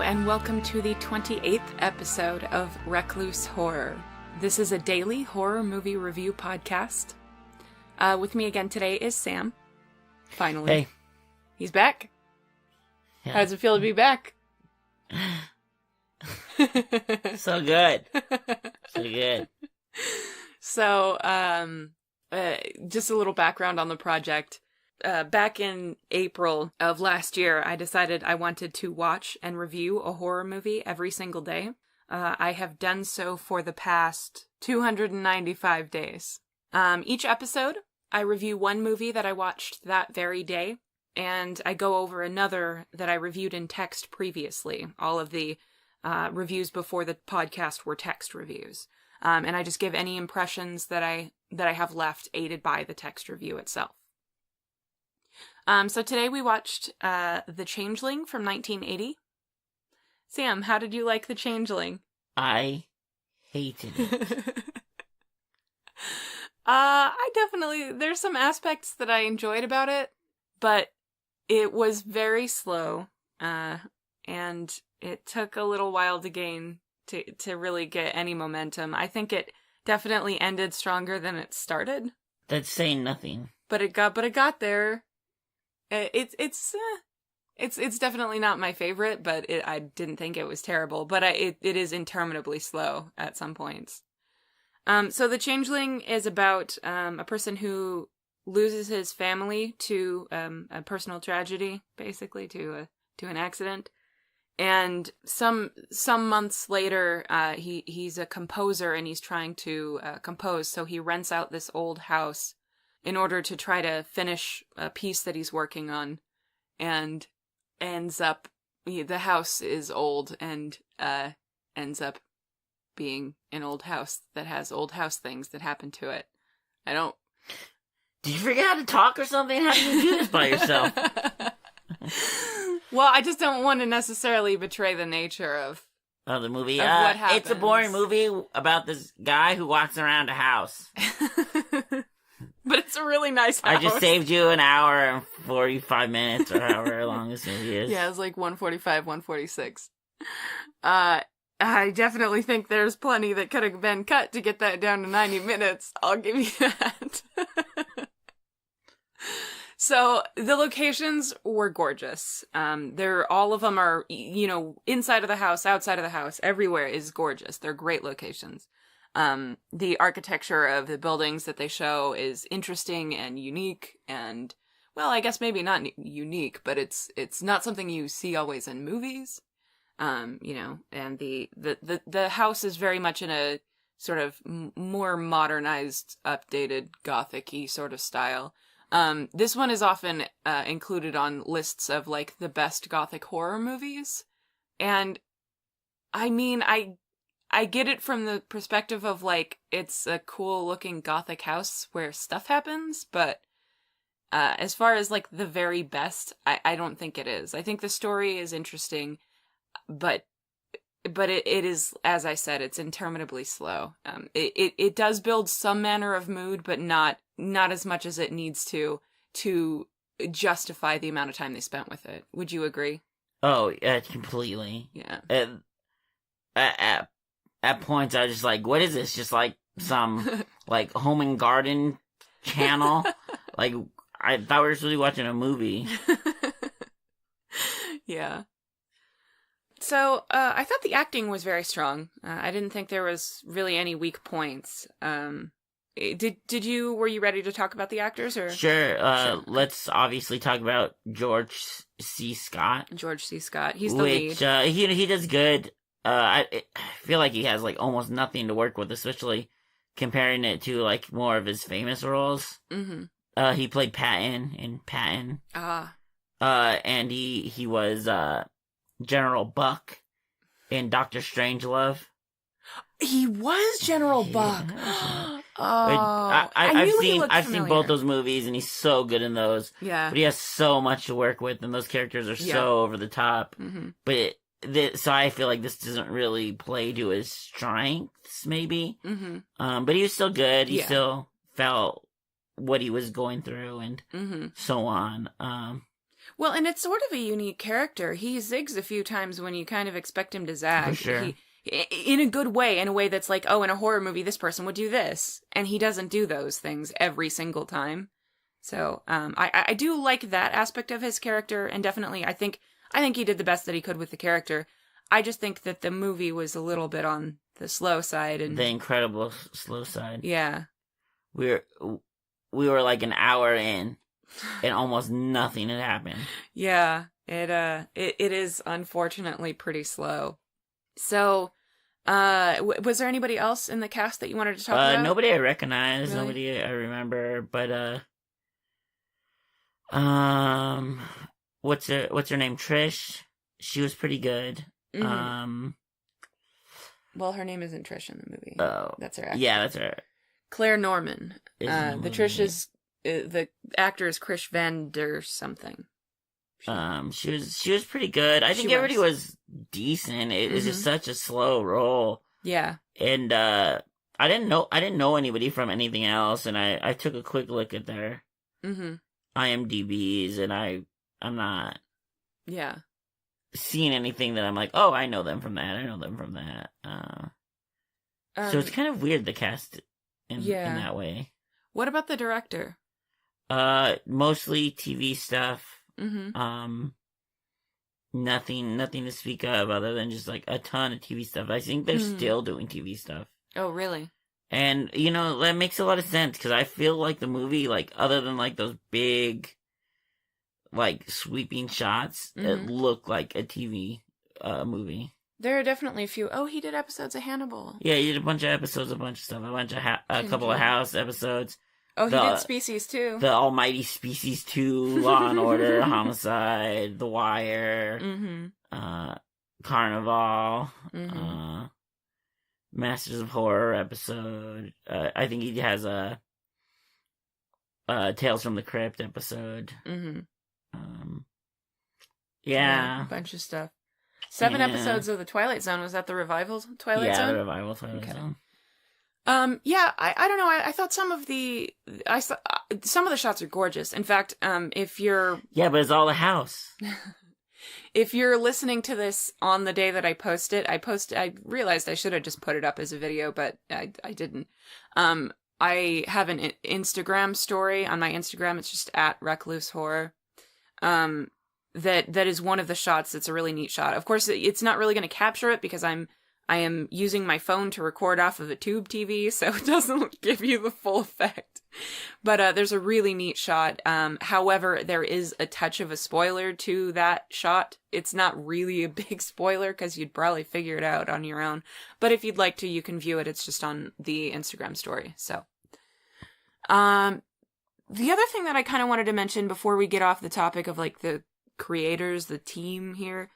and welcome to the 28th episode of Recluse Horror. This is a daily horror movie review podcast. With me again today is Sam. Finally. Hey. He's back. Yeah. How does it feel to be back? So good. So good. So, just a little background on the project. Back in April of last year, I decided I wanted to watch and review a horror movie every single day. I have done so for the past 295 days. Each episode, I review one movie that I watched that very day, and I go over another that I reviewed in text previously. All of the reviews before the podcast were text reviews. And I just give any impressions that I have left, aided by the text review itself. So today we watched The Changeling from 1980. Sam, how did you like The Changeling? I hated it. There's some aspects that I enjoyed about it, but it was very slow, and it took a little while to really get any momentum. I think it definitely ended stronger than it started. That's saying nothing. But it got there. It's definitely not my favorite, but I didn't think it was terrible. But it is interminably slow at some points. So The Changeling is about a person who loses his family to a personal tragedy, basically to an accident. And some months later, he's a composer and he's trying to compose. So he rents out this old house in order to try to finish a piece that he's working on, and the house is old and ends up being an old house that has old house things that happen to it. Did you forget how to talk or something? How do you do this by yourself? Well, I just don't want to necessarily betray the nature of the movie. Of what happens. It's a boring movie about this guy who walks around a house. But it's a really nice house. I just saved you an hour and 45 minutes or however long this movie is. Yeah, it's like 145, 146. I definitely think there's plenty that could have been cut to get that down to 90 minutes. I'll give you that. So, the locations were gorgeous. All of them are, inside of the house, outside of the house, everywhere is gorgeous. They're great locations. The architecture of the buildings that they show is interesting and unique, and, well, I guess maybe not unique, but it's not something you see always in movies. And the house is very much in a sort of more modernized, updated, Gothic-y sort of style. This one is often included on lists of, like, the best Gothic horror movies. And, I mean, I get it from the perspective of, like, it's a cool-looking Gothic house where stuff happens, but as far as, like, the very best, I don't think it is. I think the story is interesting, but it is, as I said, it's interminably slow. It does build some manner of mood, but not as much as it needs to justify the amount of time they spent with it. Would you agree? Oh, yeah, completely. Yeah. At points, I was just like, what is this? Just like some, like, home and garden channel? Like, I thought we were supposed to be watching a movie. Yeah. So, I thought the acting was very strong. I didn't think there was really any weak points. Were you ready to talk about the actors, or? Sure. Sure. Let's obviously talk about George C. Scott. George C. Scott. He's the lead. He does good. I feel like he has, like, almost nothing to work with, especially comparing it to, like, more of his famous roles. Mm-hmm. He played Patton in Patton. Ah. And he was, General Buck in Doctor Strangelove. He was General Buck. I've seen both those movies, and he's so good in those. Yeah. But he has so much to work with, and those characters are so over the top. Mm-hmm. But so I feel like this doesn't really play to his strengths, maybe. Mm-hmm. But he was still good. He still felt what he was going through, and so on. Well, and it's sort of a unique character. He zigs a few times when you kind of expect him to zag. For sure. In a good way, in a way that's like, oh, in a horror movie, this person would do this. And he doesn't do those things every single time. So, I do like that aspect of his character, and definitely, I think he did the best that he could with the character. I just think that the movie was a little bit on the slow side, and The incredible slow side. yeah. We were like an hour in, and almost nothing had happened. Yeah, it is unfortunately pretty slow. So, was there anybody else in the cast that you wanted to talk about? Nobody I recognize, Really? nobody I remember, but what's her name? Trish. She was pretty good. Mhm. Well, her name isn't Trish in the movie. Oh, That's her actor. yeah, that's her. Claire Norman. Is in the The movie. Trish is the actor is Chris Van Der something. She was pretty good. I think everybody was decent. It was just such a slow roll. Yeah. And I didn't know anybody from anything else, and I took a quick look at their IMDb's, and I'm not seeing anything that I'm like, oh, I know them from that. I know them from that. So it's kind of weird, the cast in that way. What about the director? Mostly TV stuff. Mm-hmm. Nothing to speak of other than just like a ton of TV stuff. I think they're still doing TV stuff. Oh, really? And, that makes a lot of sense, because I feel like the movie, like, other than, like, those big, like, sweeping shots, it looked like a TV movie. There are definitely a few. Oh, he did episodes of Hannibal. Yeah, he did a bunch of episodes, a bunch of stuff, a couple of House episodes. Oh, he did Species, too. The Almighty Species 2, Law and Order, Homicide, The Wire, Carnival, Masters of Horror episode. I think he has a Tales from the Crypt episode. Yeah, a bunch of stuff. 7 episodes of The Twilight Zone. Was that the revival Twilight Zone? Yeah, the revival Twilight Zone. Yeah, I don't know. I thought some of the shots are gorgeous. In fact, if you're but it's all a house. If you're listening to this on the day that I post it, I realized I should have just put it up as a video, but I didn't. I have an Instagram story on my Instagram. It's just at Recluse Horror. That is one of the shots that's a really neat shot. Of course, it's not really going to capture it because I am using my phone to record off of a tube TV, so it doesn't give you the full effect. But there's a really neat shot. However, there is a touch of a spoiler to that shot. It's not really a big spoiler because you'd probably figure it out on your own. But if you'd like to, you can view it. It's just on the Instagram story. So, the other thing that I kind of wanted to mention before we get off the topic of like the creators, the team here,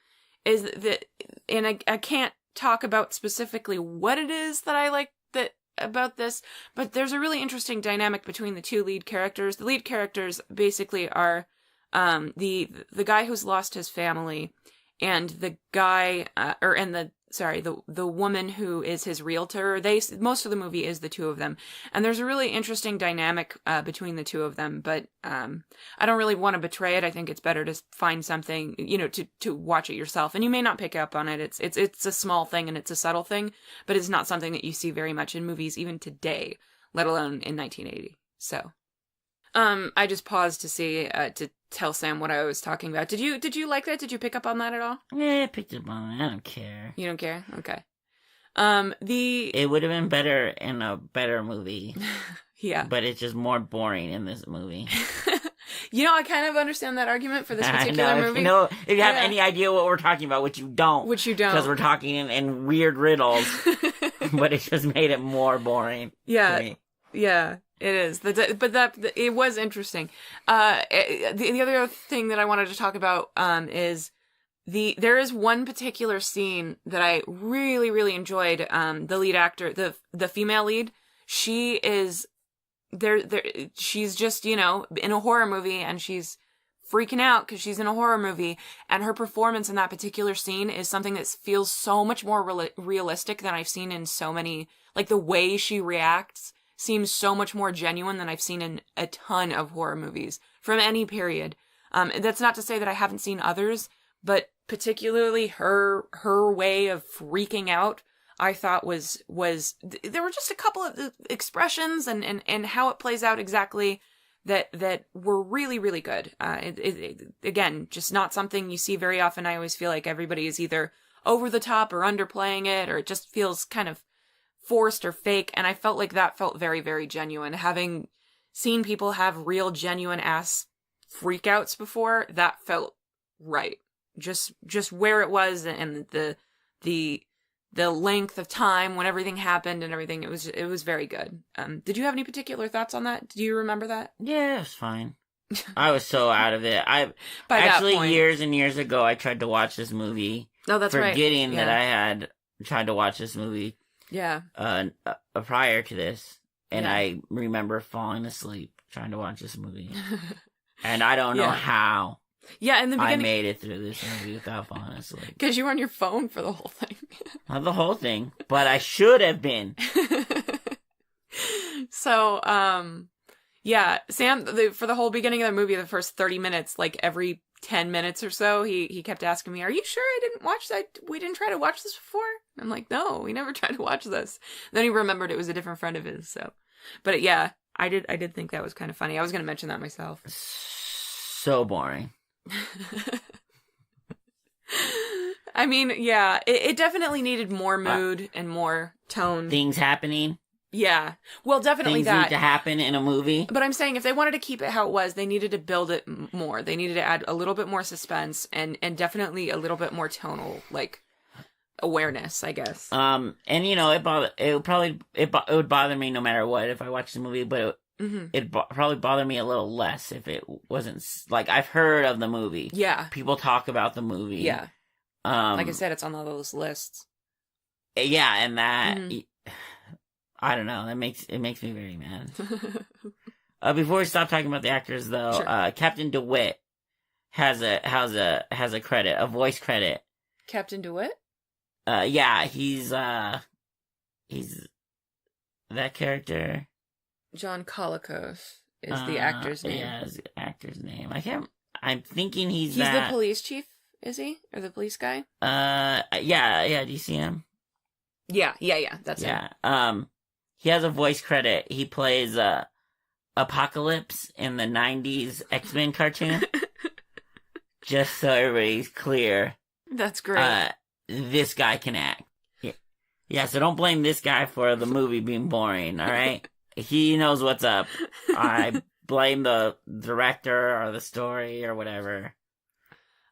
is that, and I can't talk about specifically what it is that I like about this, but there's a really interesting dynamic between the two lead characters. The lead characters basically are the guy who's lost his family and the guy the woman who is his realtor. Most of the movie is the two of them, and there's a really interesting dynamic between the two of them, but I don't really want to betray it. I think it's better to find something, to watch it yourself, and you may not pick up on it. It's a small thing and it's a subtle thing, but it's not something that you see very much in movies even today, let alone in 1980. So I just paused to see to tell Sam what I was talking about. Did you like that? Did you pick up on that at all? Yeah, I picked up on it. I don't care. You don't care? Okay. It would have been better in a better movie. Yeah. But it's just more boring in this movie. I kind of understand that argument for this particular movie. If you have any idea what we're talking about, which you don't. Because we're talking in weird riddles. But it just made it more boring. Yeah. Yeah. It is, but it was interesting. The other thing that I wanted to talk about is there is one particular scene that I really, really enjoyed. The lead actor, the female lead, she is there. She's just in a horror movie, and she's freaking out because she's in a horror movie, and her performance in that particular scene is something that feels so much more realistic than I've seen in so many. Like the way she reacts seems so much more genuine than I've seen in a ton of horror movies from any period. That's not to say that I haven't seen others, but particularly her way of freaking out, I thought was there were just a couple of expressions and how it plays out exactly that were really, really good. Again, just not something you see very often. I always feel like everybody is either over the top or underplaying it, or it just feels kind of forced or fake. And I felt like that felt very, very genuine. Having seen people have real, genuine ass freakouts before, that felt right. Just where it was and the length of time when everything happened and everything, it was very good. Did you have any particular thoughts on that? Do you remember that? Yeah, it was fine. I was so out of it. By actually that point, years and years ago I tried to watch this movie. Oh, that's right. Forgetting Yeah. that I had tried to watch this movie. Yeah. Prior to this, and Yeah. I remember falling asleep trying to watch this movie, and I don't know Yeah. how Yeah, in the I beginning, made it through this movie without falling asleep. because you were on your phone for the whole thing. Not the whole thing, but I should have been. So, yeah, Sam, for the whole beginning of the movie, the first 30 minutes, like every 10 minutes or so, he kept asking me, "Are you sure I didn't watch that? We didn't try to watch this before?" I'm like, "No, we never tried to watch this." Then he remembered it was a different friend of his, so. But yeah, I did think that was kind of funny. I was going to mention that myself. So boring. I mean, yeah, it definitely needed more mood and more tone. Things happening. Yeah. Well, definitely Things that. need to happen in a movie. But I'm saying if they wanted to keep it how it was, they needed to build it more. They needed to add a little bit more suspense and definitely a little bit more tonal, like, awareness, I guess. And it would bother me no matter what if I watched the movie, but it'd probably bother me a little less if it wasn't, like, I've heard of the movie. Yeah. People talk about the movie. Yeah. Like I said, it's on all those lists. Yeah, and that, I don't know, it makes me very mad. Before we stop talking about the actors, though, Sure. Captain DeWitt has a credit, a voice credit. Captain DeWitt? Yeah, he's that character. John Colicos is the actor's name. Yeah, is the actor's name. I'm thinking he's the that. police chief, is he? Or the police guy? Yeah, do you see him? Yeah, that's him. Yeah. He has a voice credit. He plays Apocalypse in the 90s X-Men cartoon. Just so everybody's clear. That's great. This guy can act. Yeah, so don't blame this guy for the movie being boring, alright? He knows what's up. I blame the director or the story or whatever.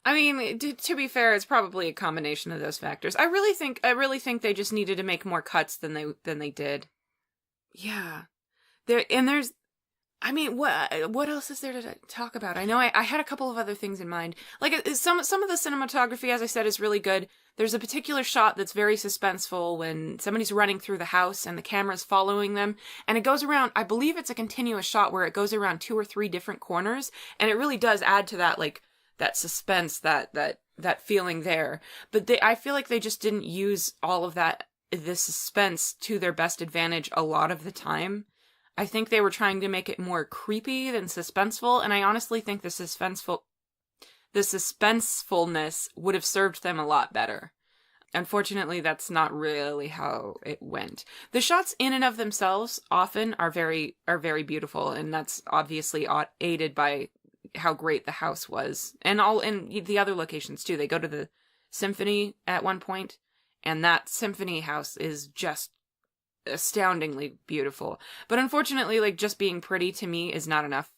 I mean, to be fair, it's probably a combination of those factors. I really think they just needed to make more cuts than they did. Yeah. I mean, what else is there to talk about? I know I had a couple of other things in mind. Like, some of the cinematography, as I said, is really good. There's a particular shot that's very suspenseful when somebody's running through the house and the camera's following them. And it goes around, I believe it's a continuous shot where it goes around 2 or 3 different corners. And it really does add to that, like, that suspense, that feeling there. But I feel like they just didn't use all of the suspense to their best advantage a lot of the time. I think they were trying to make it more creepy than suspenseful, and I honestly think the suspensefulness would have served them a lot better. Unfortunately, that's not really how it went. The shots in and of themselves often are very beautiful, and that's obviously aided by how great the house was, and the other locations too. They go to the symphony at one point, and that symphony house is just astoundingly beautiful. But unfortunately, like, just being pretty to me is not enough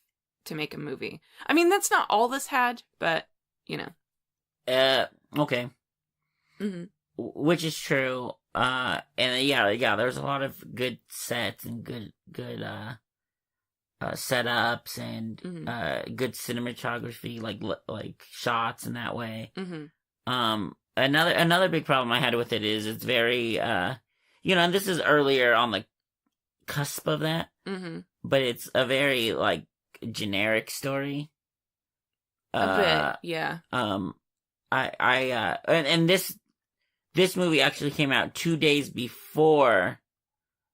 to make a movie. I mean, that's not all this had, but you know. Okay. Mm-hmm. Which is true. And yeah, there's a lot of good sets and good setups and good cinematography, like shots in that way. Mm-hmm. Another big problem I had with it is it's very and this is earlier on the cusp of that. Mm-hmm. But it's a very, like, generic story. A bit, yeah. And this movie actually came out 2 days before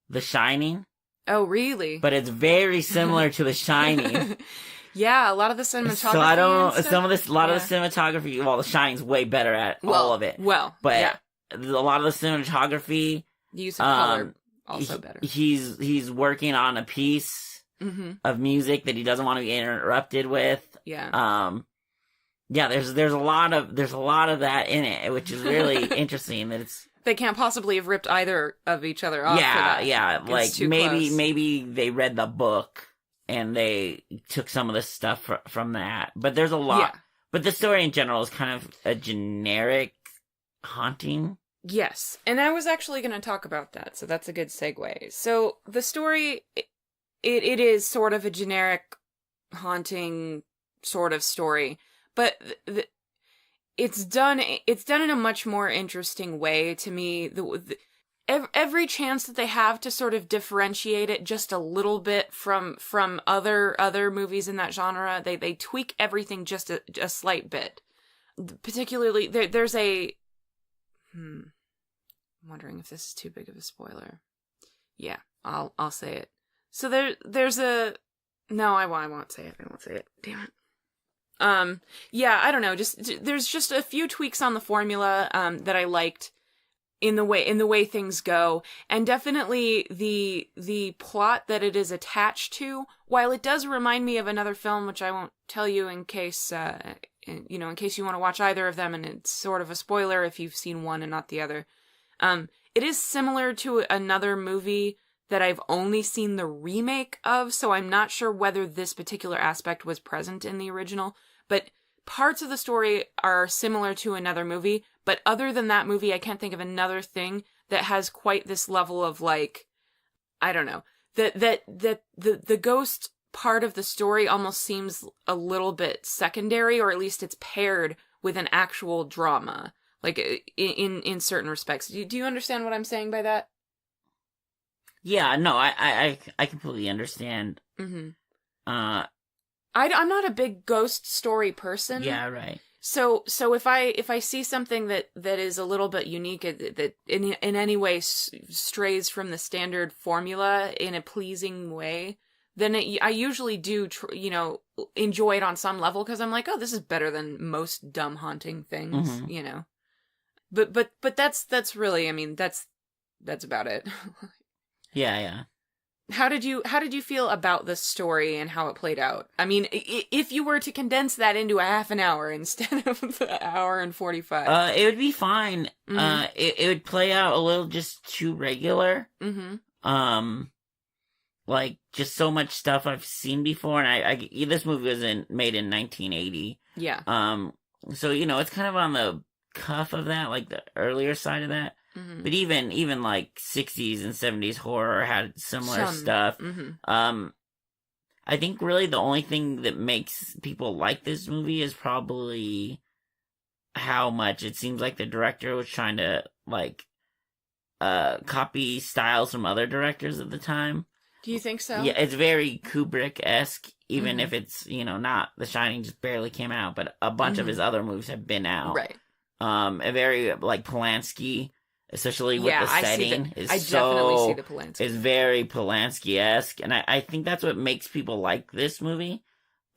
The Shining. Oh, really? But it's very similar to The Shining. Yeah, a lot of the cinematography. So I don't. and Some of this, a lot yeah. of the cinematography. Well, The Shining's way better at all of it. Well, but yeah. a lot of the cinematography. The use of color also better. He's working on a piece of music that he doesn't want to be interrupted with. Yeah. Yeah. There's a lot of that in it, which is really interesting. That it's. They can't possibly have ripped either of each other off. Yeah, for that. yeah. It's Like too maybe close. they read the book and they took some of the stuff from that. But there's a lot. Yeah. But the story in general is kind of a generic haunting. Yes, and I was actually going to talk about that, so that's a good segue. So the story, it is sort of a generic haunting sort of story, but it's done in a much more interesting way to me. Every chance that they have to sort of differentiate it just a little bit from other movies in that genre, they tweak everything just a slight bit. Particularly, there's a. I'm wondering if this is too big of a spoiler. Yeah, I'll say it. So there's a. No, I won't say it. I won't say it. Damn it. Yeah, I don't know. There's just a few tweaks on the formula that I liked in the way things go, and definitely the plot that it is attached to. While it does remind me of another film, which I won't tell you in case in case you want to watch either of them, and it's sort of a spoiler if you've seen one and not the other. It is similar to another movie that I've only seen the remake of, so I'm not sure whether this particular aspect was present in the original, but parts of the story are similar to another movie, but other than that movie, I can't think of another thing that has quite this level of, like, I don't know, that the ghost part of the story almost seems a little bit secondary, or at least it's paired with an actual drama, like in certain respects. Do you understand what I'm saying by that? Yeah, no, I completely understand. Mm-hmm. I'm not a big ghost story person. Yeah, right. So if I see something that is a little bit unique, that in any way strays from the standard formula in a pleasing way, then I usually do enjoy it on some level, because I'm like, oh, this is better than most dumb haunting things, But that's really, I mean, that's about it. Yeah. How did you feel about the story and how it played out? I mean, if you were to condense that into a half an hour instead of the hour and 45, it would be fine. Mm-hmm. It would play out a little just too regular. Mm-hmm. Like just so much stuff I've seen before, and I this movie was made in 1980. Yeah. So it's kind of on the cuff of that, like the earlier side of that. Mm-hmm. But even like 60s and 70s horror had similar stuff. Mm-hmm. I think really the only thing that makes people like this movie is probably how much it seems like the director was trying to like copy styles from other directors at the time. Do you think so? Yeah, it's very Kubrick-esque, even if it's, not The Shining just barely came out, but a bunch of his other movies have been out. Right. A very like Polanski, especially with the setting, I definitely see the Polanski. It's very Polanski-esque, and I think that's what makes people like this movie.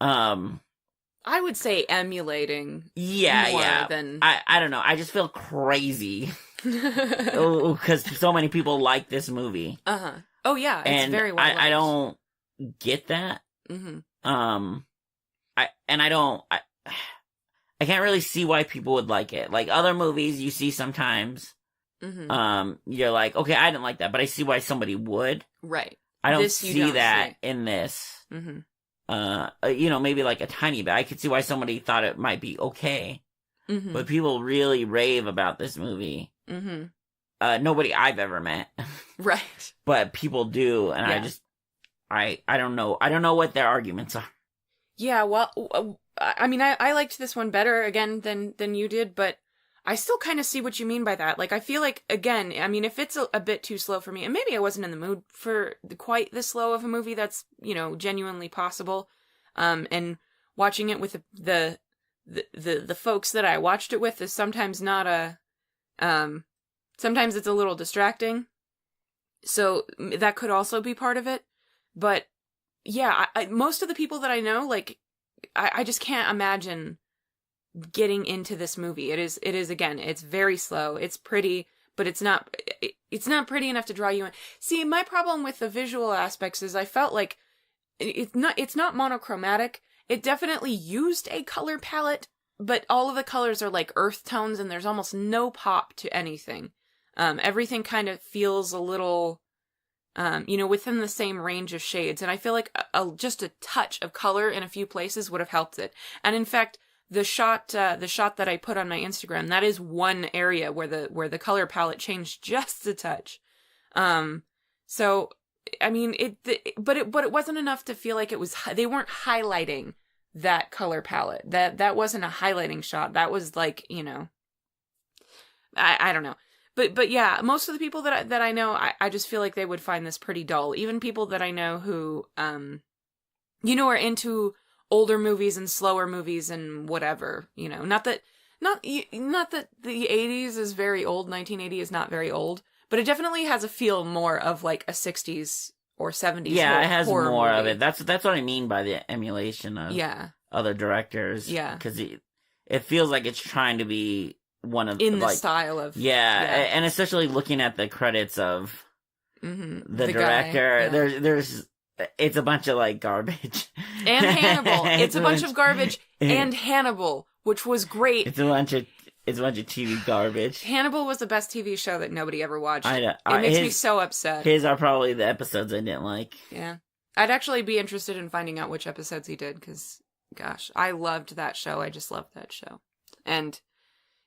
I would say emulating. Yeah. Than... I don't know. I just feel crazy because so many people like this movie. Oh yeah, it's and very well. I don't get that. Mm-hmm. I can't really see why people would like it. Like other movies you see sometimes, you're like, okay, I didn't like that, but I see why somebody would. Right. I don't see that in this. Mm-hmm. Maybe like a tiny bit. I could see why somebody thought it might be okay. Mm-hmm. But people really rave about this movie. Mm-hmm. Nobody I've ever met. Right. But people do, and I don't know. I don't know what their arguments are. Yeah, well, I mean, I liked this one better, again, than you did, but I still kind of see what you mean by that. Like, I feel like, again, I mean, if it's a bit too slow for me, and maybe I wasn't in the mood for quite this slow of a movie, that's, genuinely possible. And watching it with the folks that I watched it with is sometimes not sometimes it's a little distracting. So that could also be part of it. But yeah, most of the people that I know, like, I just can't imagine getting into this movie. It is again, it's very slow. It's pretty, but it's not pretty enough to draw you in. See, my problem with the visual aspects is I felt like it's not monochromatic. It definitely used a color palette, but all of the colors are like earth tones and there's almost no pop to anything. Everything kind of feels a little, within the same range of shades. And I feel like just a touch of color in a few places would have helped it. And in fact, the shot that I put on my Instagram, that is one area where the color palette changed just a touch. So, I mean, but it wasn't enough to feel like they weren't highlighting that color palette. That wasn't a highlighting shot. That was like, I don't know. But yeah, most of the people that I know, I just feel like they would find this pretty dull. Even people that I know who, are into older movies and slower movies and whatever, not that the 80s is very old. 1980 is not very old, but it definitely has a feel more of like a 60s or 70s. Yeah, it has more movie. of it. That's what I mean by the emulation of other directors. Yeah. Because it feels like it's trying to be one of in the style of and especially looking at the credits of the director, there's it's a bunch of like garbage. And Hannibal, it's a bunch of garbage. And Hannibal, which was great. It's a bunch of TV garbage. Hannibal was the best TV show that nobody ever watched. I know. It makes me so upset. His are probably the episodes I didn't like. Yeah. I'd actually be interested in finding out which episodes he did, because, gosh, I loved that show. I just loved that show. And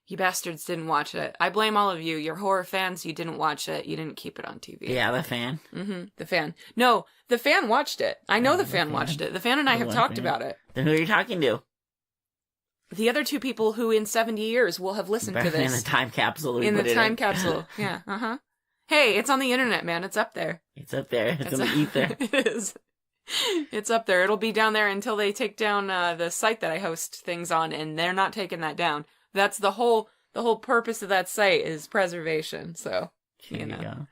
you bastards didn't watch it. I blame all of you. You're horror fans. You didn't watch it. You didn't keep it on TV. Yeah, the fan. Mm-hmm. The fan. No, the fan watched it. I know the fan watched it. The fan and I have talked about it. Then who are you talking to? The other two people who in 70 years will have listened to this. In the time capsule. In the time capsule. Yeah. Uh-huh. Hey, it's on the internet, man. It's up there. It's up there. It's in the ether. It is. It's up there. It'll be down there until they take down the site that I host things on, and they're not taking that down. That's the whole purpose of that site is preservation. So, Go.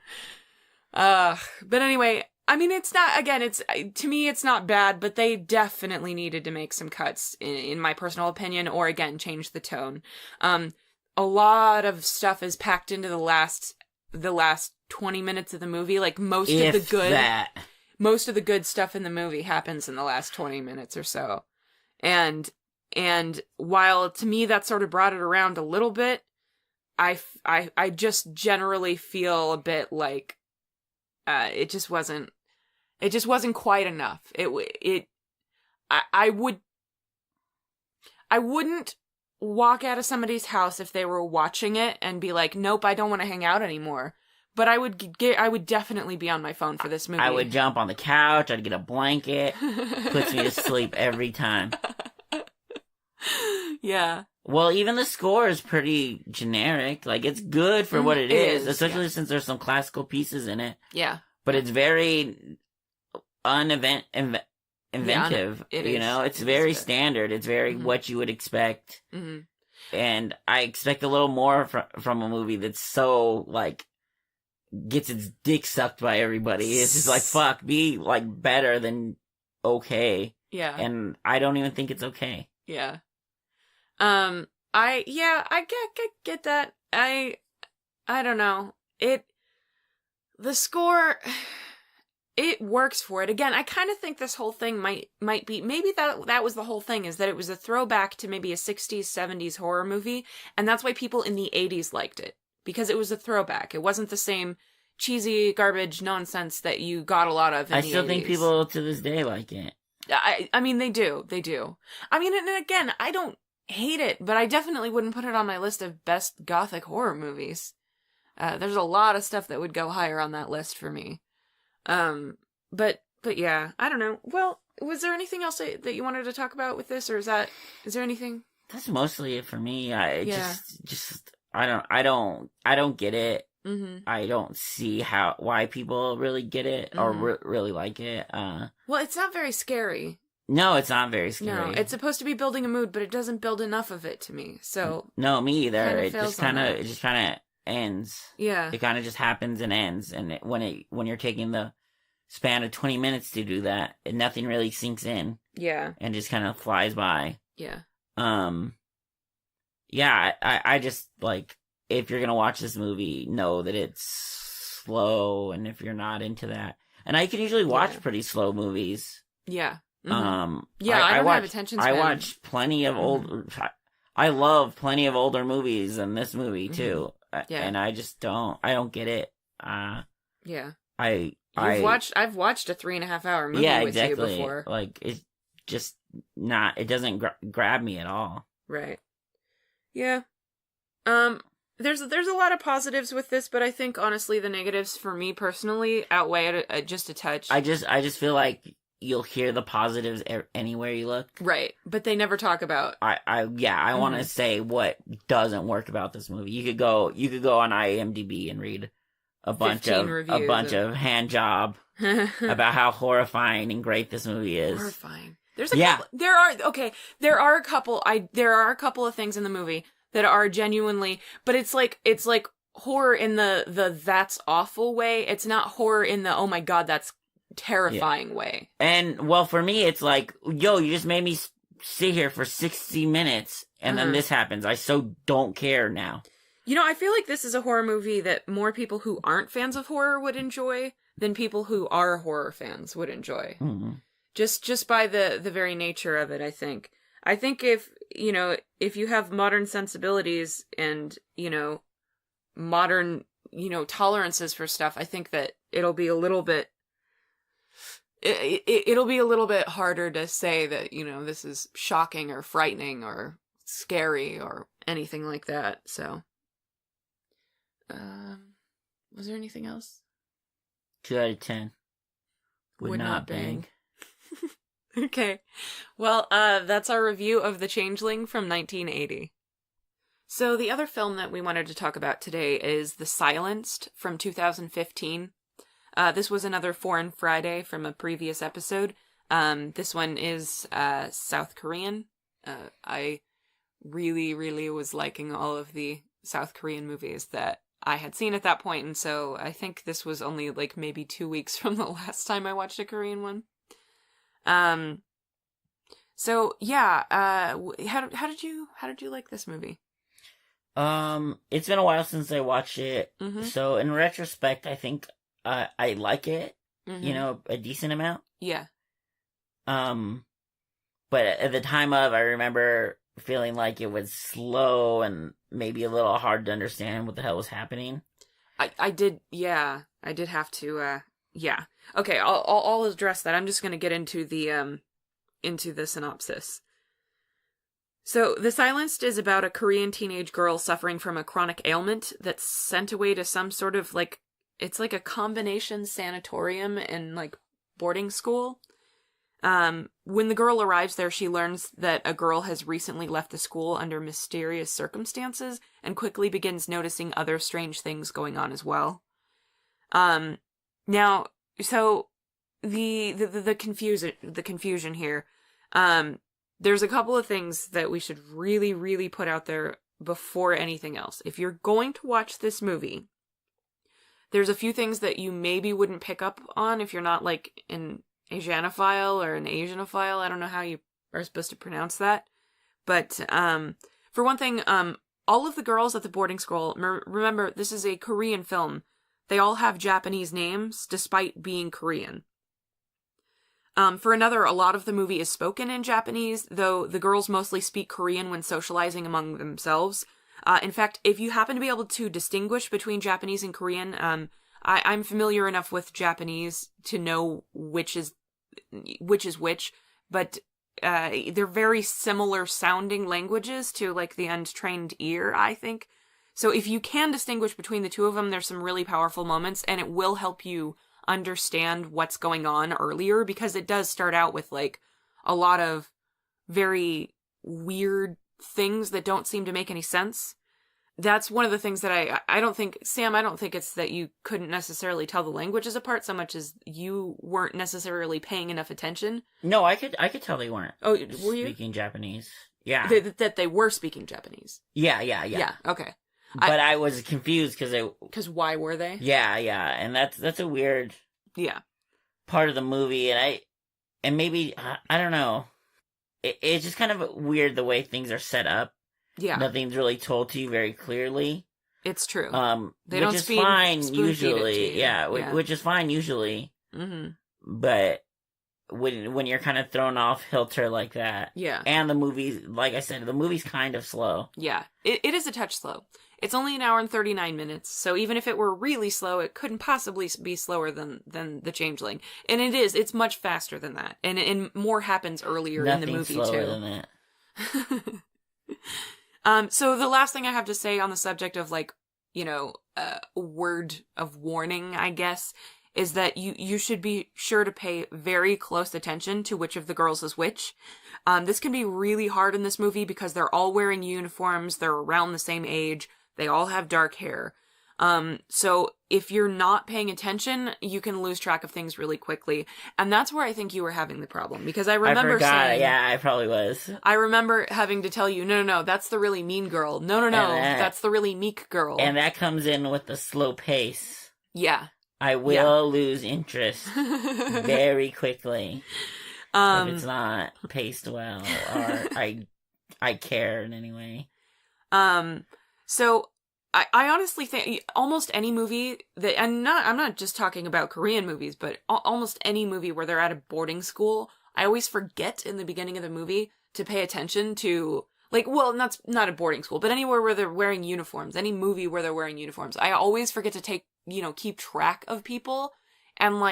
But anyway, I mean, it's not, again, to me, it's not bad, but they definitely needed to make some cuts, in my personal opinion, or again, change the tone. A lot of stuff is packed into the last 20 minutes of the movie. Like most of the good stuff in the movie happens in the last 20 minutes or so. And while to me that sort of brought it around a little bit, I just generally feel a bit like, it just wasn't quite enough. I wouldn't walk out of somebody's house if they were watching it and be like, nope, I don't want to hang out anymore. But I would definitely be on my phone for this movie. I would jump on the couch. I'd get a blanket. Puts me to sleep every time. Yeah. Well, even the score is pretty generic. Like, it's good for what it is, especially since there's some classical pieces in it. Yeah. But it's very inventive. It's very standard. It's very what you would expect. Mm-hmm. And I expect a little more from a movie that's so, like, gets its dick sucked by everybody. It's just like, fuck, be, like, better than okay. Yeah. And I don't even think it's okay. Yeah. I get that. I don't know. The score, it works for it. Again, I kind of think this whole thing might be, maybe that was the whole thing, is that it was a throwback to maybe a 60s, 70s horror movie, and that's why people in the 80s liked it, because it was a throwback. It wasn't the same cheesy garbage nonsense that you got a lot of in the 80s. I still think people to this day like it. I mean, they do. I mean, and again, I don't hate it, but I definitely wouldn't put it on my list of best Gothic horror movies. There's a lot of stuff that would go higher on that list for me. But yeah, I don't know. Well, was there anything else that you wanted to talk about with this, or is there anything? That's mostly it for me. I don't get it. Mm-hmm. I don't see why people really get it or really like it. Well, it's not very scary. No, it's not very scary. No, it's supposed to be building a mood, but it doesn't build enough of it to me. So no, me either. It just kind of ends. Yeah, it kind of just happens and ends. And when you're taking the span of 20 minutes to do that, and nothing really sinks in. Yeah. And just kind of flies by. Yeah. Yeah, I just, like, if you're gonna watch this movie, know that it's slow, and if you're not into that. And I can usually watch pretty slow movies. Yeah. Yeah, I don't have attention span. I watch plenty of I love plenty of older movies than this movie, too. Yeah. And I don't get it. Yeah. I've watched a 3.5 hour movie with you before. Like, it's just not, it doesn't grab me at all. Right. Yeah. There's a lot of positives with this, but I think honestly the negatives for me personally outweigh it just a touch. I just feel like you'll hear the positives anywhere you look. Right. But they never talk about. I want to say what doesn't work about this movie. You could go on IMDb and read a bunch of hand job about how horrifying and great this movie is. Horrifying. There are a couple of things in the movie that are genuinely, but it's like horror in the that's awful way. It's not horror in the oh my god that's terrifying way. And well, for me, it's like, yo, you just made me sit here for 60 minutes, and then this happens. I so don't care now. You know, I feel like this is a horror movie that more people who aren't fans of horror would enjoy than people who are horror fans would enjoy. Mm-hmm. Just by the very nature of it, I think. I think if you have modern sensibilities and, modern, tolerances for stuff, I think that it'll be a little bit harder to say that, this is shocking or frightening or scary or anything like that. So, was there anything else? 2 out of 10. Would not bang. Okay. Well, that's our review of The Changeling from 1980. So the other film that we wanted to talk about today is The Silenced from 2015. This was another Foreign Friday from a previous episode. This one is South Korean. I really, really was liking all of the South Korean movies that I had seen at that point, and so I think this was only like maybe 2 weeks from the last time I watched a Korean one. So yeah, how did you like this movie? It's been a while since I watched it, so in retrospect, I think I like it, a decent amount. Yeah. But at the time I remember feeling like it was slow and maybe a little hard to understand what the hell was happening. I did have to, yeah. Okay, I'll address that. I'm just gonna get into the synopsis. So, The Silenced is about a Korean teenage girl suffering from a chronic ailment that's sent away to some sort of, it's like a combination sanatorium and, boarding school. When the girl arrives there, she learns that a girl has recently left the school under mysterious circumstances and quickly begins noticing other strange things going on as well. Now, so the confusion here, there's a couple of things that we should really, really put out there before anything else. If you're going to watch this movie, there's a few things that you maybe wouldn't pick up on if you're not an Asianophile or an Asianophile. I don't know how you are supposed to pronounce that. But for one thing, all of the girls at the boarding school, remember, this is a Korean film. They all have Japanese names, despite being Korean. For another, a lot of the movie is spoken in Japanese, though the girls mostly speak Korean when socializing among themselves. In fact, if you happen to be able to distinguish between Japanese and Korean, I'm familiar enough with Japanese to know which is which, but they're very similar sounding languages to the untrained ear, I think. So if you can distinguish between the two of them, there's some really powerful moments, and it will help you understand what's going on earlier, because it does start out with a lot of very weird things that don't seem to make any sense. That's one of the things that I don't think, Sam, I don't think it's that you couldn't necessarily tell the languages apart so much as you weren't necessarily paying enough attention. No, I could tell they weren't. Oh, were you? Speaking Japanese. Yeah. That they were speaking Japanese. Yeah. Yeah, okay. But I was confused because why were they? Yeah, and that's a weird... Yeah. part of the movie, and maybe I don't know. It's just kind of weird the way things are set up. Yeah. Nothing's really told to you very clearly. It's true. They which don't is fine usually. Yeah. Which is fine usually. Mm-hmm. But when you're kind of thrown off kilter like that, yeah, and the movie, like I said, the movie's kind of slow. Yeah, it is a touch slow. It's only an hour and 39 minutes, so even if it were really slow, it couldn't possibly be slower than The Changeling. And it is. It's much faster than that, and more happens earlier in the movie slower too. Than that. So the last thing I have to say on the subject of word of warning, I guess, is that you should be sure to pay very close attention to which of the girls is which. This can be really hard in this movie because they're all wearing uniforms, they're around the same age, they all have dark hair. So if you're not paying attention, you can lose track of things really quickly. And that's where I think you were having the problem. Because I remember saying... Yeah, I probably was. I remember having to tell you, no, that's the really mean girl. No, that's the really meek girl. And that comes in with the slow pace. Yeah. I will lose interest very quickly if it's not paced well or I care in any way. So I honestly think almost any movie that, and I'm not just talking about Korean movies, but almost any movie where they're at a boarding school, I always forget in the beginning of the movie to pay attention to, not a boarding school, but anywhere where they're wearing uniforms, any movie where they're wearing uniforms. I always forget to keep track of people, and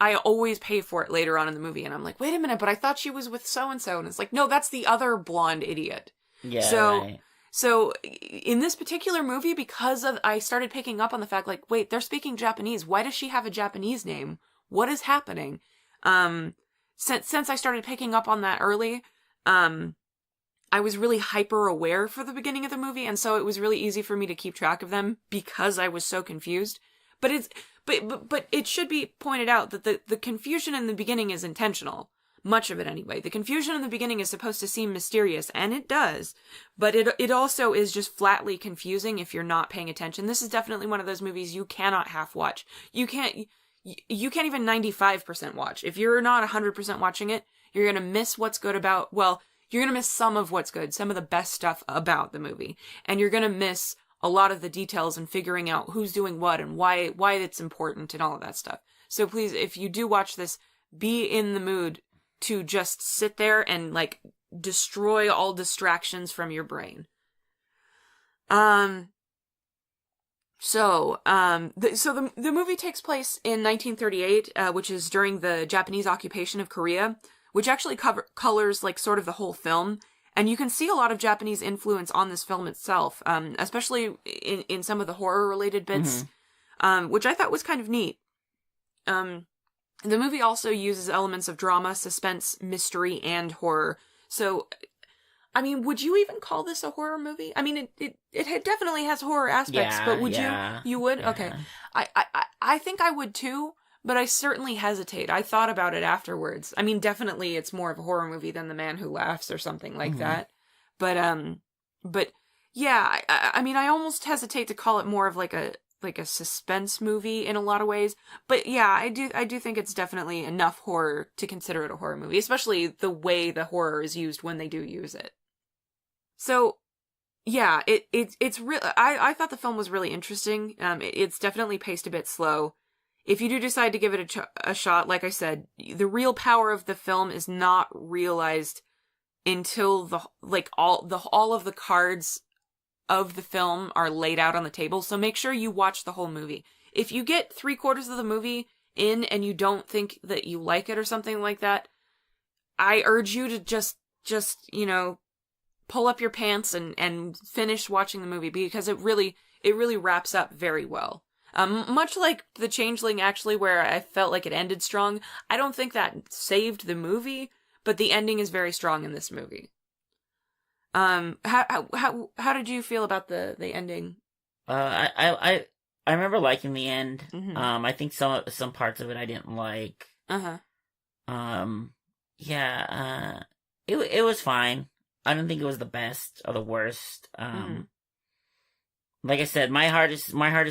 I always pay for it later on in the movie, and I'm like, wait a minute, but I thought she was with so-and-so, and it's like, no, that's the other blonde idiot. Yeah, right. So, in this particular movie, because I started picking up on the fact, wait, they're speaking Japanese. Why does she have a Japanese name? What is happening? Since I started picking up on that early, I was really hyper aware for the beginning of the movie, and so it was really easy for me to keep track of them because I was so confused. But it should be pointed out that the confusion in the beginning is intentional. Much of it, anyway. The confusion in the beginning is supposed to seem mysterious, and it does. But it also is just flatly confusing if you're not paying attention. This is definitely one of those movies you cannot half-watch. You can't even 95% watch. If you're not 100% watching it, you're gonna miss what's good about, you're gonna miss some of what's good, some of the best stuff about the movie. And you're gonna miss a lot of the details and figuring out who's doing what and why it's important and all of that stuff. So please, if you do watch this, be in the mood to just sit there and destroy all distractions from your brain. The movie takes place in 1938, which is during the Japanese occupation of Korea, which actually colors sort of the whole film. And you can see a lot of Japanese influence on this film itself, especially in some of the horror-related bits, which I thought was kind of neat. The movie also uses elements of drama, suspense, mystery, and horror. So, I mean, would you even call this a horror movie? I mean, it definitely has horror aspects, but would you? You would? Yeah. Okay. I think I would too, but I certainly hesitate. I thought about it afterwards. I mean, definitely it's more of a horror movie than The Man Who Laughs or something like that. But yeah, I mean, I almost hesitate to call it more of like a suspense movie in a lot of ways. But yeah, I do think it's definitely enough horror to consider it a horror movie, especially the way the horror is used when they do use it. So yeah, it's real. I thought the film was really interesting. It's definitely paced a bit slow. If you do decide to give it a shot, like I said, the real power of the film is not realized until all of the cards of the film are laid out on the table. So make sure you watch the whole movie. If you get 3/4 of the movie in and you don't think that you like it or something like that, I urge you to just pull up your pants and finish watching the movie, because it really wraps up very well. Much like The Changeling, actually, where I felt like it ended strong. I don't think that saved the movie, but the ending is very strong in this movie. How did you feel about the ending? I remember liking the end. Mm-hmm. I think some parts of it I didn't like. It was fine. I don't think it was the best or the worst. Like I said, my hardest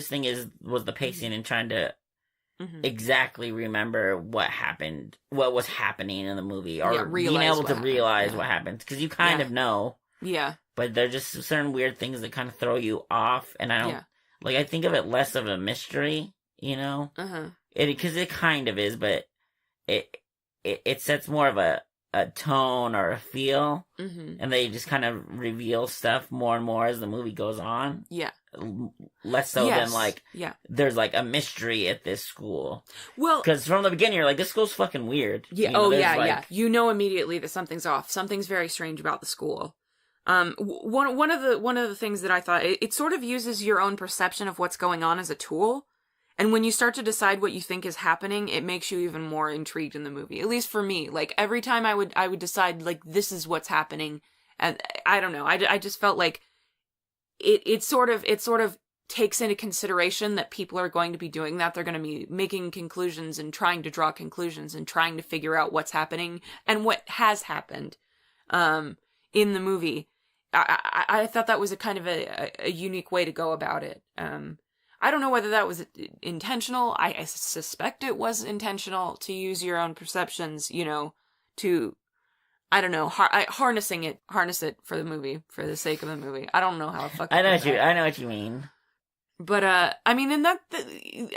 thing was the pacing and trying to exactly remember what was happening in the movie, or being able to realize what happens, because you kind of know. Yeah. But there's just certain weird things that kind of throw you off, and I don't I think of it less of a mystery, because it kind of is, but it sets more of a tone or a feel, and they just kind of reveal stuff more and more as the movie goes on. Yeah. Less so than there's a mystery at this school. Well, because from the beginning you're like, this school's fucking weird. Yeah. Yeah. You know immediately that something's off. Something's very strange about the school. One of the things that I thought, it sort of uses your own perception of what's going on as a tool. And when you start to decide what you think is happening, it makes you even more intrigued in the movie. At least for me, every time I would decide, this is what's happening. And I don't know. I just felt like it sort of takes into consideration that people are going to be doing that. They're going to be making conclusions and trying to draw conclusions and trying to figure out what's happening and what has happened, in the movie. I thought that was a kind of a unique way to go about it. I don't know whether that was intentional. I suspect it was intentional to use your own perceptions, to, I don't know, harness it for the movie, for the sake of the movie. I don't know how the fuck. I know what you mean. But I mean, and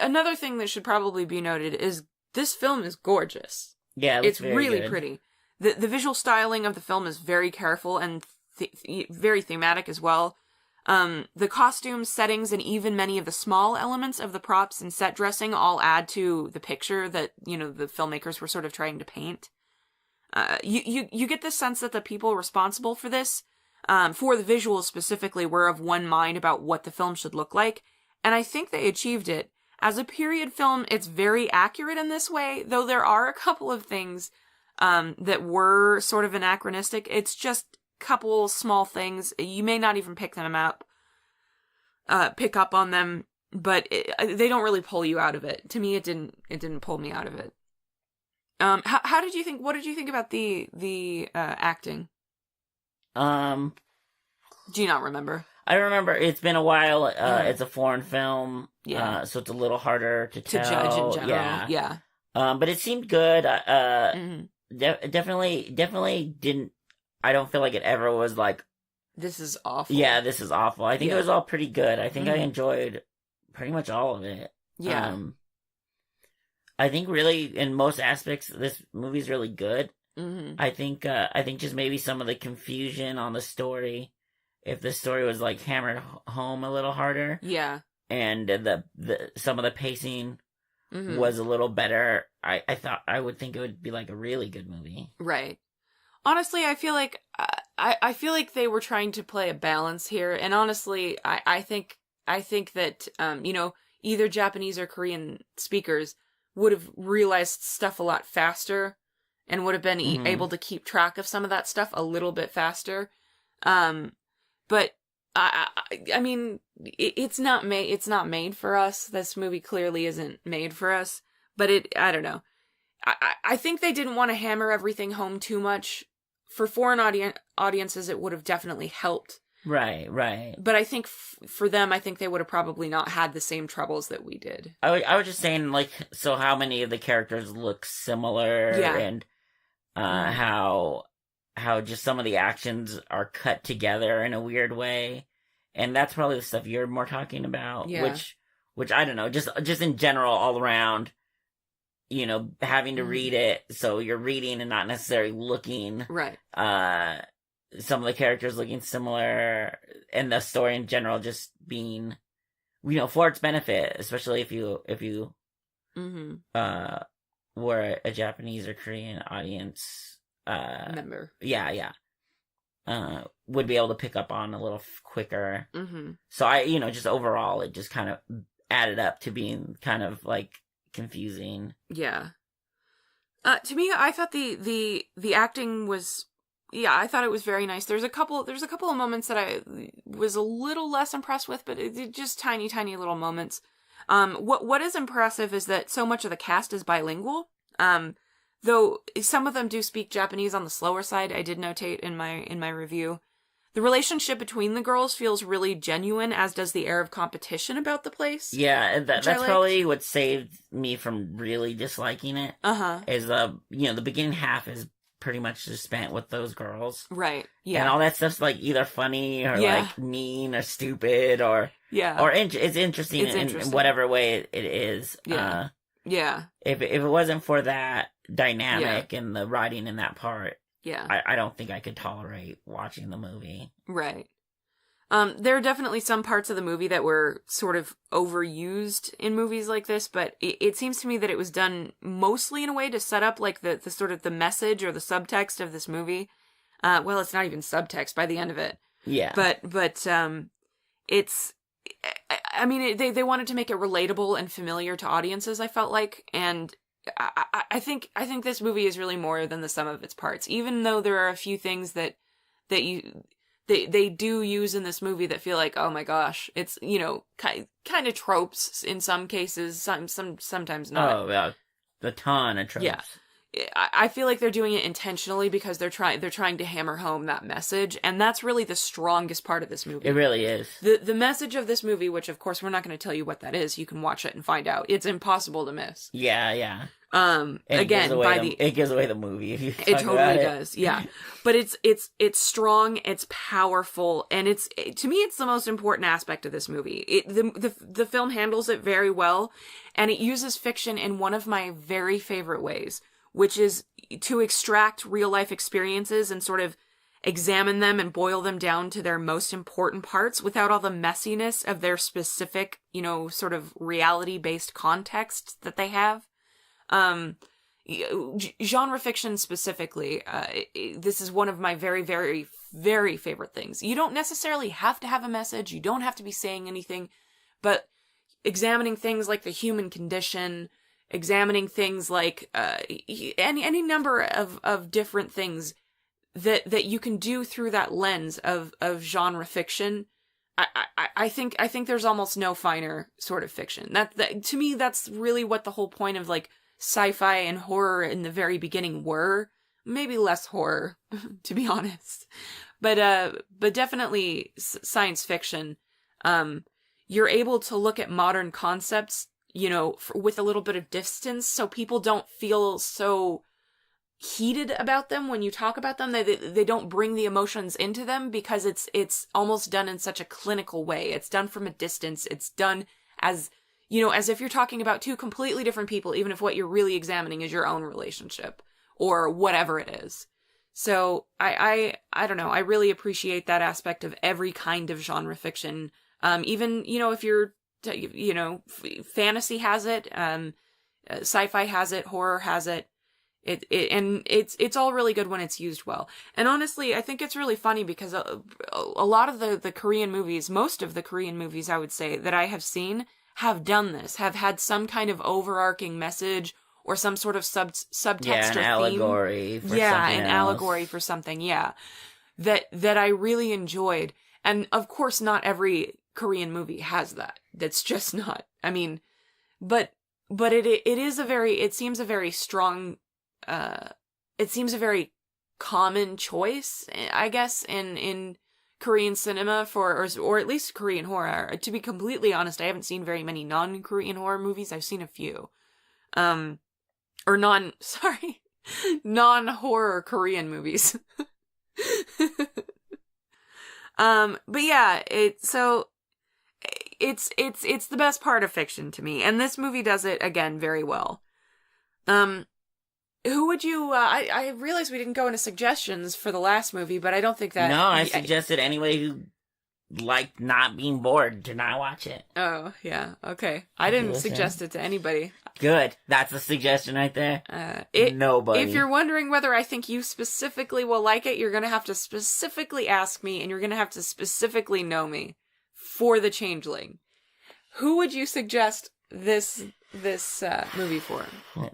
another thing that should probably be noted is this film is gorgeous. Yeah, it's really pretty. The visual styling of the film is very careful and very thematic as well. The costumes, settings, and even many of the small elements of the props and set dressing all add to the picture that, the filmmakers were sort of trying to paint. You get the sense that the people responsible for this, for the visuals specifically, were of one mind about what the film should look like, and I think they achieved it. As a period film, it's very accurate in this way, though there are a couple of things that were sort of anachronistic. It's just couple small things. You may not even pick up on them, but they don't really pull you out of it. To me, it didn't pull me out of it. What did you think about the acting? Do you not remember? I remember. It's been a while. It's a foreign film. Yeah. So it's a little harder to judge in general. Yeah. But it seemed good. Definitely didn't. I don't feel like it ever was this is awful. Yeah, this is awful. I think it was all pretty good. I think I enjoyed pretty much all of it. Yeah. I think really in most aspects this movie's really good. I think just maybe some of the confusion on the story, if the story was hammered home a little harder. Yeah. And the some of the pacing was a little better. I would think it would be a really good movie. Right. Honestly, I feel like I feel like they were trying to play a balance here, and honestly, I think that either Japanese or Korean speakers would have realized stuff a lot faster, and would have been able to keep track of some of that stuff a little bit faster. But I mean, it's not made for us. This movie clearly isn't made for us. But I don't know. I think they didn't want to hammer everything home too much. For foreign audiences, it would have definitely helped. Right. But I think for them, I think they would have probably not had the same troubles that we did. I was just saying, so how many of the characters look similar, and how just some of the actions are cut together in a weird way, and that's probably the stuff you're more talking about. Yeah. Which I don't know, just in general, all around. Having to read it, so you're reading and not necessarily looking. Right. Some of the characters looking similar, and the story in general just being, for its benefit, especially if you were a Japanese or Korean audience member. Yeah. Would be able to pick up on a little quicker. So I, just overall, it just kind of added up to being kind of confusing. Yeah. To me, I thought the acting was, I thought it was very nice. There's a couple of moments that I was a little less impressed with, but it just tiny little moments. What is impressive is that so much of the cast is bilingual. Though some of them do speak Japanese on the slower side. I did notate in my review. The relationship between the girls feels really genuine, as does the air of competition about the place. Yeah, and that's probably what saved me from really disliking it. Is the beginning half is pretty much just spent with those girls. Right. Yeah. And all that stuff's like either funny or like mean or stupid or it's interesting in whatever way it is. Yeah. If it wasn't for that dynamic and the writing in that part, I don't think I could tolerate watching the movie. Right. There are definitely some parts of the movie that were sort of overused in movies like this, but it seems to me that it was done mostly in a way to set up like the sort of the message or the subtext of this movie. Well, it's not even subtext by the end of it. Yeah. But it's, I mean, they wanted to make it relatable and familiar to audiences, I felt like, and I think this movie is really more than the sum of its parts, even though there are a few things that they do use in this movie that feel like, oh my gosh, it's, kind of tropes in some cases, sometimes not. Oh, yeah. A ton of tropes. Yeah. I feel like they're doing it intentionally because they're trying to hammer home that message, and that's really the strongest part of this movie. It really is. The message of this movie, which of course we're not going to tell you what that is, you can watch it and find out. It's impossible to miss. Yeah. Again, it gives away the movie. If you it totally does. Yeah, but it's strong, it's powerful, and to me it's the most important aspect of this movie. The film handles it very well, and it uses fiction in one of my very favorite ways, which is to extract real life experiences and sort of examine them and boil them down to their most important parts without all the messiness of their specific, sort of reality-based context that they have. Genre fiction specifically, this is one of my very, very, very favorite things. You don't necessarily have to have a message, you don't have to be saying anything, but examining things like the human condition, examining things like any number of different things that you can do through that lens of genre fiction. I think there's almost no finer sort of fiction. That to me, that's really what the whole point of like sci-fi and horror in the very beginning were. Maybe less horror, to be honest, but definitely science fiction. You're able to look at modern concepts, with a little bit of distance, so people don't feel so heated about them when you talk about them. They don't bring the emotions into them because it's almost done in such a clinical way. It's done from a distance. It's done as if you're talking about two completely different people, even if what you're really examining is your own relationship or whatever it is. So I don't know. I really appreciate that aspect of every kind of genre fiction. Even, if you're, fantasy has it, sci-fi has it, horror has it. And it's all really good when it's used well. And honestly, I think it's really funny because a lot of the Korean movies, most of the Korean movies, I would say, that I have seen have done this, have had some kind of overarching message or some sort of subtext or allegory theme. For something else. Allegory for something, that I really enjoyed. And of course, not every Korean movie has that. That's just not. I mean, but it seems a very strong, it seems a very common choice, I guess, in Korean cinema or at least Korean horror. To be completely honest, I haven't seen very many non-Korean horror movies. I've seen a few. Non-horror Korean movies. But yeah, it's the best part of fiction to me, and this movie does it again very well. Who would you, I realize we didn't go into suggestions for the last movie, but I don't think that... No, I suggested anybody who liked not being bored to not watch it. Oh, yeah, okay. I didn't suggest it to anybody. Good. That's a suggestion right there. Nobody. If you're wondering whether I think you specifically will like it, you're gonna have to specifically ask me, and you're gonna have to specifically know me for The Changeling. Who would you suggest this movie for?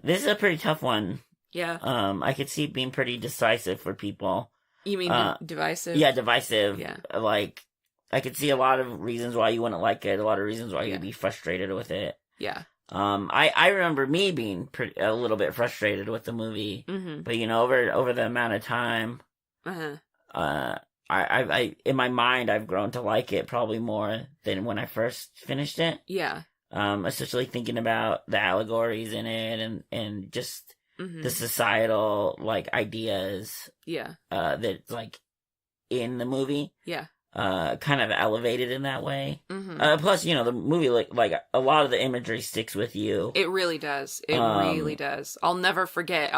This is a pretty tough one. Yeah. I could see it being pretty decisive for people. You mean divisive? Yeah, divisive. Yeah. Like, I could see a lot of reasons why you wouldn't like it, a lot of reasons why you'd be frustrated with it. Yeah. I remember me being a little bit frustrated with the movie, but over the amount of time, I in my mind, I've grown to like it probably more than when I first finished it. Yeah. Especially thinking about the allegories in it and just Mm-hmm. the societal, like, ideas, Yeah. that's, like, in the movie. Yeah. Kind of elevated in that way. Mm-hmm. Plus, you know, the movie, like a lot of the imagery sticks with you. It really does. It really does. I'll never forget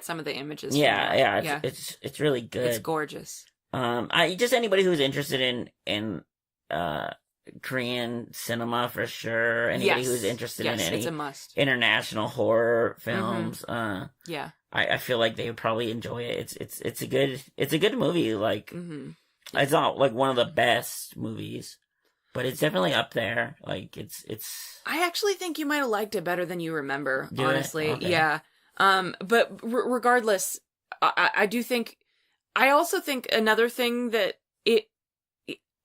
some of the images. Yeah, it's really good. It's gorgeous. Just anybody who's interested in Korean cinema for sure. Anybody who's interested in any it's a must. International horror films. Yeah. I feel like they would probably enjoy it. It's a good movie. Like, it's not like one of the best movies, but it's definitely up there. Like, it's. I actually think you might have liked it better than you remember. Honestly, okay. Yeah. But regardless, I do think. I also think another thing that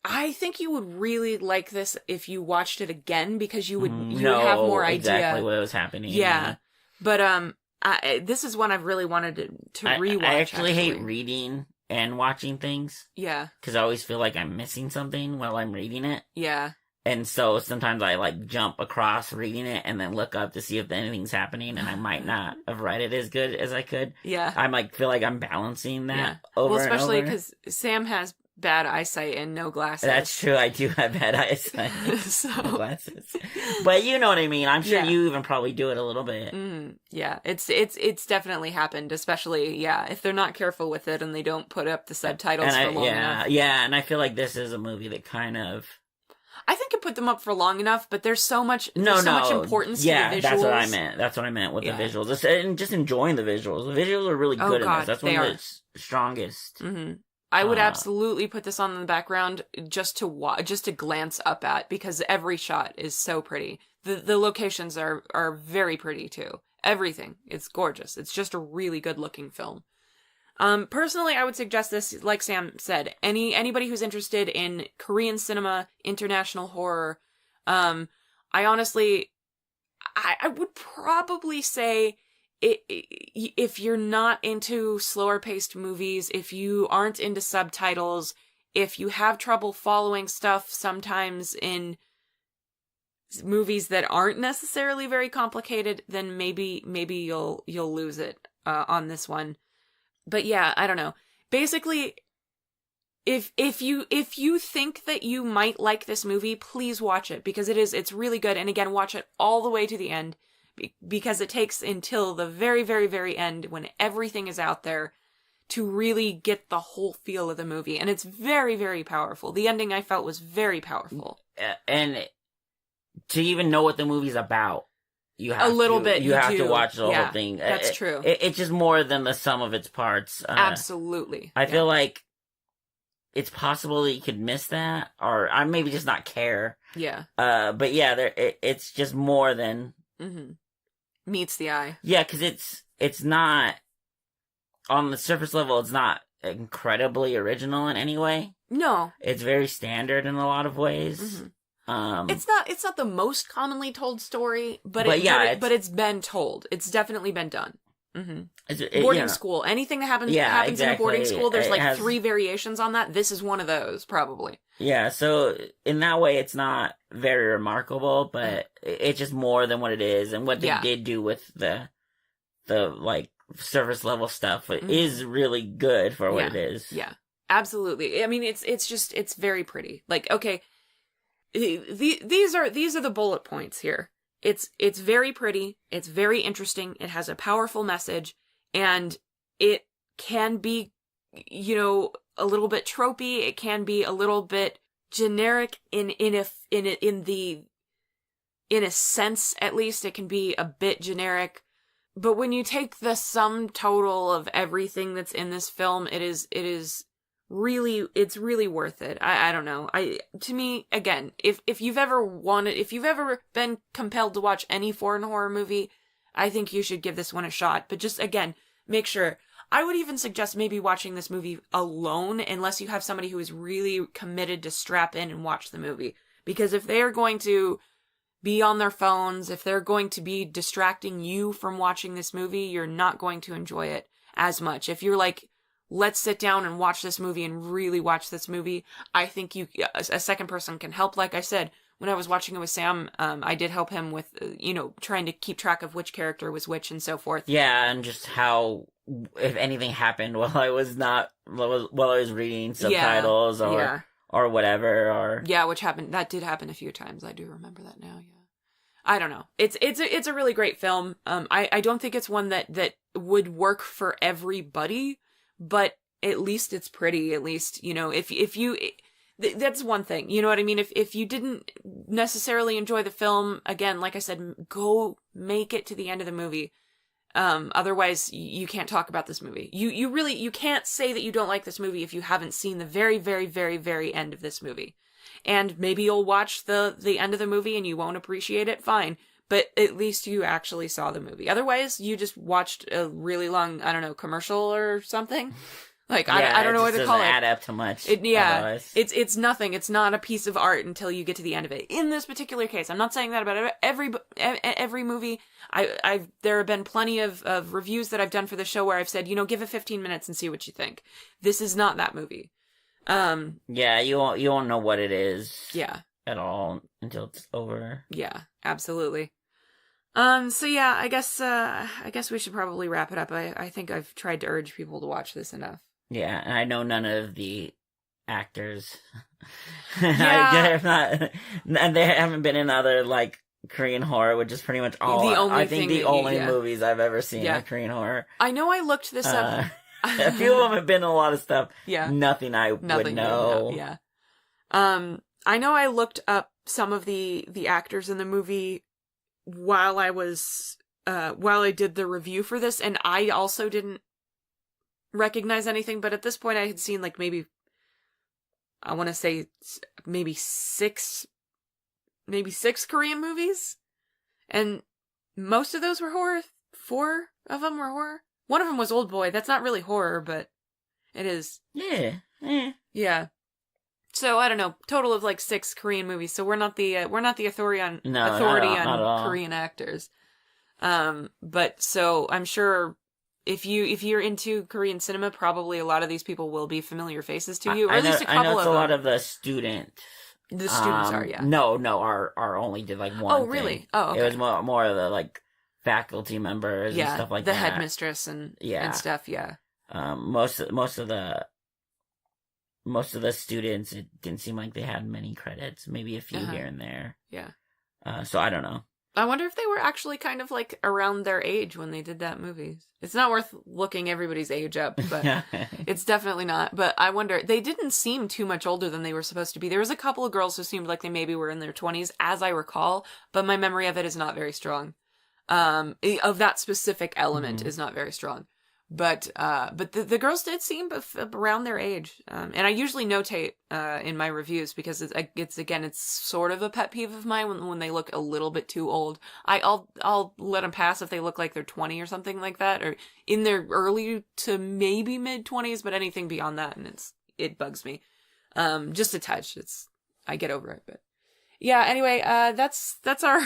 I think you would really like this if you watched it again, because you would have more idea exactly what was happening. Yeah. But this is one I've really wanted to rewatch. I actually hate reading and watching things. Yeah. Because I always feel like I'm missing something while I'm reading it. Yeah. And so sometimes I, like, jump across reading it and then look up to see if anything's happening, and I might not have read it as good as I could. Yeah. I might feel like I'm balancing that over and over. Especially because Sam has bad eyesight and no glasses. That's true. I do have bad eyesight. No glasses. But you know what I mean. I'm sure you even probably do it a little bit. Yeah. It's definitely happened, especially, if they're not careful with it and they don't put up the subtitles for long enough. Yeah, and I feel like this is a movie that kind of... I think it put them up for long enough, but there's so much importance to the visuals. Yeah, that's what I meant with the visuals. And just enjoying the visuals. The visuals are really good in this. That's one of the strongest. I would absolutely put this on in the background just to glance up at, because every shot is so pretty. The locations are very pretty too. Everything. It's gorgeous. It's just a really good looking film. Personally, I would suggest this, like Sam said, anybody who's interested in Korean cinema, international horror. I honestly, I would probably say, if you're not into slower paced movies, if you aren't into subtitles, if you have trouble following stuff sometimes in movies that aren't necessarily very complicated, then maybe you'll lose it on this one. But yeah, I don't know. Basically, if you think that you might like this movie, please watch it, because it's really good. And again, watch it all the way to the end, because it takes until the very, very, very end, when everything is out there, to really get the whole feel of the movie. And it's very, very powerful. The ending, I felt, was very powerful. And to even know what the movie's about, you have to watch the whole thing. That's true. It's just more than the sum of its parts. Absolutely. I feel like it's possible that you could miss that, or I maybe just not care. Yeah. But yeah, it's just more than meets the eye. Yeah, because it's not, on the surface level, it's not incredibly original in any way. No. It's very standard in a lot way. It's not the most commonly told story, but it's been told. It's definitely been done. Boarding school. Anything that happens in a boarding school, there's like 3 variations on that. This is one of those, probably. Yeah, so in that way, it's not very remarkable, but it's just more than what it is, and what they did do with the like surface level stuff is really good for what it is. Yeah, absolutely. I mean, it's very pretty. Like, okay. These are the bullet points here. It's very pretty. It's very interesting. It has a powerful message, and it can be, a little bit tropey. It can be a little bit generic in a sense, at least. It can be a bit generic. But when you take the sum total of everything that's in this film, it's really worth it. I don't know. To me, again, if you've ever been compelled to watch any foreign horror movie, I think you should give this one a shot. But just, again, make sure. I would even suggest maybe watching this movie alone, unless you have somebody who is really committed to strap in and watch the movie. Because if they are going to be on their phones, if they're going to be distracting you from watching this movie, you're not going to enjoy it as much. If you're like let's sit down and watch this movie and really watch this movie, I think a second person can help. Like I said, when I was watching it with Sam, I did help him with, trying to keep track of which character was which and so forth. Yeah, and just how, if anything happened while I was reading subtitles or whatever, or... Yeah, that did happen a few times. I do remember that now, yeah. I don't know. It's a really great film. I don't think it's one that would work for everybody, but at least it's pretty. At least, if you, that's one thing. You know what I mean? If you didn't necessarily enjoy the film, again, like I said, go make it to the end of the movie. Otherwise you can't talk about this movie. You can't say that you don't like this movie if you haven't seen the very, very, very, very end of this movie. And maybe you'll watch the end of the movie and you won't appreciate it, fine. But at least you actually saw the movie. Otherwise, you just watched a really long, I don't know, commercial or something. Like, yeah, I don't know what to call it. It doesn't add up to much. It's nothing. It's not a piece of art until you get to the end of it. In this particular case, I'm not saying that about every movie. There have been plenty of reviews that I've done for the show where I've said, give it 15 minutes and see what you think. This is not that movie. Yeah, you won't know what it is. Yeah. At all until it's over. Yeah, absolutely. So yeah, I guess we should probably wrap it up. I think I've tried to urge people to watch this enough. Yeah, and I know none of the actors. Yeah. And they haven't been in other, like, Korean horror, which is pretty much all. I think the only movies I've ever seen are Korean horror. I know I looked this up. A few of them have been in a lot of stuff. Yeah. Nothing would know. Yeah. I know I looked up some of the actors in the movie while I did the review for this, and I also didn't recognize anything, but at this point I had seen, like, maybe, I want to say maybe six Korean movies, and most of those were horror. 4 of them were horror. One of them was Old Boy. That's not really horror, but it is. Yeah. Yeah. So I don't know. Total of like 6 Korean movies. So we're not the authority on Korean actors. But so I'm sure if you're into Korean cinema, probably a lot of these people will be familiar faces to you, or at least a couple of them. I know it's a lot of the student. The students are, yeah. No, our only did like one. Oh, really? Thing. Oh, okay. It was more of the like faculty members and stuff like that. The headmistress and stuff. Yeah. Most of the students, it didn't seem like they had many credits. Maybe a few here and there. Yeah. So I don't know. I wonder if they were actually kind of like around their age when they did that movie. It's not worth looking everybody's age up, but it's definitely not. But I wonder, they didn't seem too much older than they were supposed to be. There was a couple of girls who seemed like they maybe were in their 20s, as I recall, but my memory of it is not very strong. Of that specific element is not very strong. But the girls did seem around their age. And I usually notate, in my reviews because it's sort of a pet peeve of mine when they look a little bit too old. I'll let them pass if they look like they're 20 or something like that, or in their early to maybe mid 20s, but anything beyond that, and it bugs me. Just a touch. I get over it, but yeah, anyway, that's our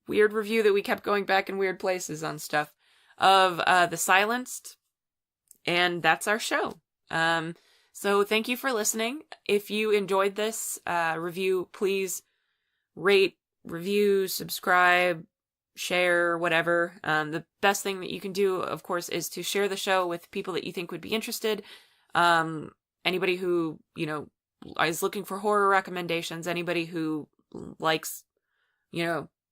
weird review that we kept going back in weird places on stuff. Of The Silenced, and that's our show. So thank you for listening. If you enjoyed this review, please rate, review, subscribe, share, whatever. The best thing that you can do, of course, is to share the show with people that you think would be interested. Anybody who, is looking for horror recommendations, anybody who likes,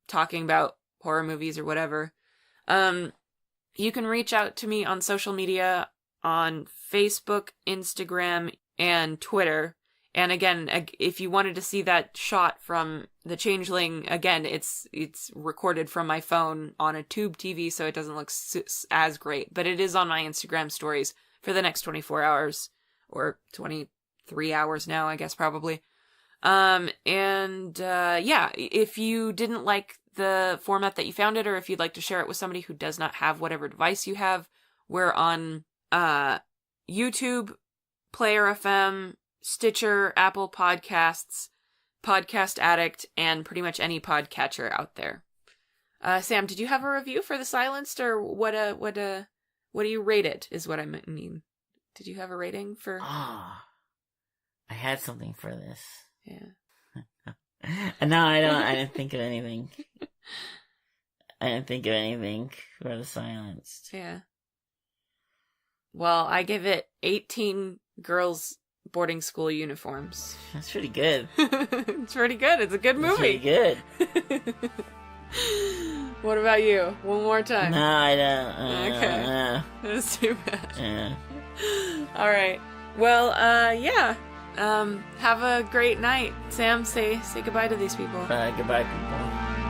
talking about horror movies or whatever. You can reach out to me on social media on Facebook, Instagram, and Twitter. And again, if you wanted to see that shot from the Changeling, again, it's recorded from my phone on a tube TV, so it doesn't look as great. But it is on my Instagram stories for the next 24 hours, or 23 hours now, I guess, probably. If you didn't like the format that you found it, or if you'd like to share it with somebody who does not have whatever device you have, we're on YouTube, Player FM, Stitcher, Apple Podcasts, Podcast Addict, and pretty much any podcatcher out there. Sam, did you have a review for The Silenced, or what do you rate it, is what I mean Did you have a rating for? Oh, I had something for this. Yeah. No, I don't. I didn't think of anything. I didn't think of anything for the silenced. Yeah. Well, I give it 18 girls' boarding school uniforms. That's pretty good. It's pretty good. It's a good movie. It's pretty good. What about you? One more time. No, I don't. Okay. That's too bad. Yeah. All right. Well, yeah. Have a great night. Sam, say goodbye to these people. Goodbye, people.